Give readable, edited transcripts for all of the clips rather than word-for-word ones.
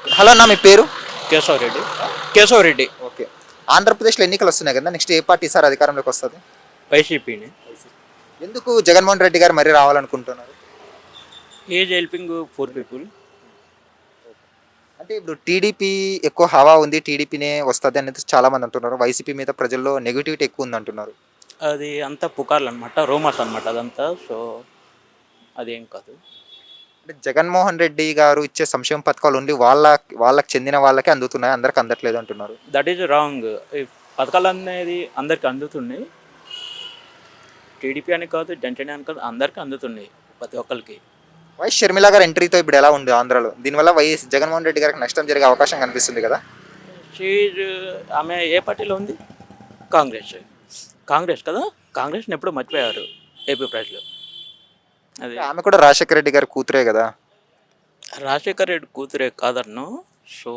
Hello అన్న, మీ పేరు? Keshav Reddy. Keshav Reddy. Okay. ఆంధ్రప్రదేశ్లో ఎన్నికలు వస్తున్నాయి కదా, నెక్స్ట్ ఏ పార్టీ సార్ అధికారంలోకి వస్తుంది? వైసీపీని. ఎందుకు జగన్మోహన్ రెడ్డి గారు మరీ రావాలనుకుంటున్నారు? Is helping poor people. అంటే ఇప్పుడు టీడీపీ ఎక్కువ హవా ఉంది, టీడీపీనే వస్తుంది అనేది చాలా మంది అంటున్నారు. వైసీపీ మీద ప్రజల్లో నెగిటివిటీ ఎక్కువ ఉంది అంటున్నారు. అది అంతా పుకార్లు అనమాట, రూమర్స్ అనమాట అదంతా. సో అదేం కాదు. అంటే జగన్మోహన్ రెడ్డి గారు ఇచ్చే సంక్షేమ పథకాలు ఓన్లీ వాళ్ళకి చెందిన వాళ్ళకే అందుతున్నాయి, అందరికి అందట్లేదు అంటున్నారు. That is wrong. ఈ పథకాలు అనేది అందరికి అందుతున్నాయి. టీడీపీ అని కాదు, జనసేన అని కాదు, అందరికీ అందుతున్నాయి ప్రతి ఒక్కరికి. వైఎస్ షర్మిల గారు ఎంట్రీతో ఇప్పుడు ఎలా ఉంది ఆంధ్రాలో? దీనివల్ల జగన్మోహన్ రెడ్డి గారికి నష్టం జరిగే అవకాశం కనిపిస్తుంది కదా. షీజ్ ఆమె ఏ పార్టీలో ఉంది? కాంగ్రెస్. కాంగ్రెస్ కదా, కాంగ్రెస్ని ఎప్పుడూ మర్చిపోయారు ఏపీ ప్రజలు. అది ఆమె కూడా రాజశేఖర రెడ్డి గారి కూతురే కదా. రాజశేఖర్ రెడ్డి కూతురే కాదన్ను. సో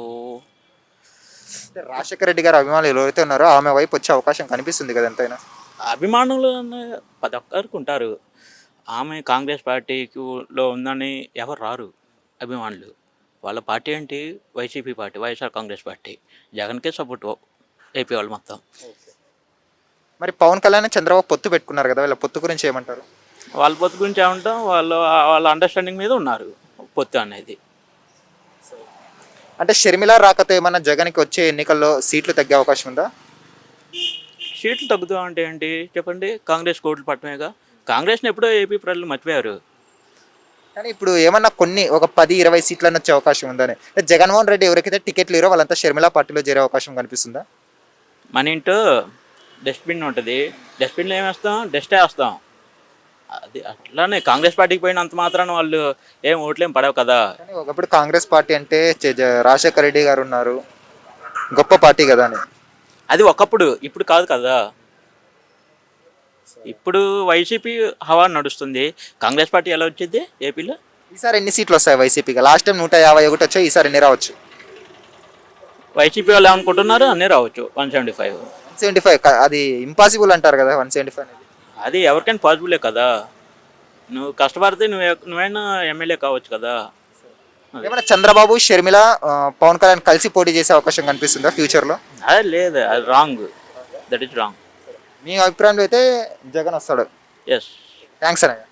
అంటే రాజశేఖర రెడ్డి గారి అభిమానులు ఎవరైతే ఉన్నారో ఆమె వైపు వచ్చే అవకాశం కనిపిస్తుంది కదా ఎంతైనా. అభిమానులు ప్రతి ఒక్కరికి ఉంటారు. ఆమె కాంగ్రెస్ పార్టీలో ఉందని ఎవరు రారు అభిమానులు. వాళ్ళ పార్టీ ఏంటి? YCP party, YSR Congress party. జగన్కే సపోర్ట్ ఏపీ వాళ్ళు మొత్తం. మరి పవన్ కళ్యాణ్ చంద్రబాబు పొత్తు పెట్టుకున్నారు కదా, వీళ్ళ పొత్తు గురించి ఏమంటారు? వాళ్ళ పొత్తు గురించి ఏమంటాం, వాళ్ళ అండర్స్టాండింగ్ మీద ఉన్నారు పొత్తు అనేది. అంటే షర్మిల రాకతో ఏమన్నా జగన్కి వచ్చే ఎన్నికల్లో సీట్లు తగ్గే అవకాశం ఉందా? సీట్లు తగ్గుతాం అంటే ఏంటి చెప్పండి? కాంగ్రెస్ కోట్లు పట్టమేగా. కాంగ్రెస్ని ఎప్పుడో ఏపీ ప్రజలు మర్చిపోయారు. కానీ ఇప్పుడు ఏమన్నా ఒక 10-20 సీట్లను వచ్చే అవకాశం ఉందని, జగన్మోహన్ రెడ్డి ఎవరికైతే టికెట్లు లేరో వాళ్ళంతా షర్మిల పార్టీలో చేరే అవకాశం కనిపిస్తుందా? మన ఇంటూ డస్ట్బిన్ ఉంటుంది, డస్ట్బిన్లో ఏం వేస్తాం? డస్టే వేస్తాం. అది అట్లానే కాంగ్రెస్ పార్టీకి పోయినంత మాత్రాన వాళ్ళు ఏం ఓట్లేం పడవు కదా. కానీ ఒకప్పుడు కాంగ్రెస్ పార్టీ అంటే రాజశేఖర రెడ్డి గారు ఉన్నారు, గొప్ప పార్టీ కదా అని. అది ఒకప్పుడు, ఇప్పుడు కాదు కదా. ఇప్పుడు వైసీపీ హవా నడుస్తుంది. కాంగ్రెస్ పార్టీ ఎలా వచ్చింది ఏపీలో? ఈసారి ఎన్ని సీట్లు వస్తాయి వైసీపీకి? లాస్ట్ టైం 151 వచ్చాయి, ఈసారి ఎన్ని రావచ్చు? వైసీపీ వాళ్ళు ఏమనుకుంటున్నారు? అన్నీ రావచ్చు. 175. 175 అది ఇంపాసిబుల్ అంటారు కదా 175 అనేది. అది ఎవరికైనా పాసిబులే కదా. నువ్వు కష్టపడితే నువ్వైనా ఎమ్మెల్యే కావచ్చు కదా. ఏమైనా చంద్రబాబు, షర్మిల, పవన్ కళ్యాణ్ కలిసి పోటీ చేసే అవకాశం కనిపిస్తుందా ఫ్యూచర్లో? అది లేదు, అది రాంగ్. That is wrong. మీ అభిప్రాయంలో అయితే జగన్ వస్తాడు. ఎస్. థ్యాంక్స్ అన్నయ్య.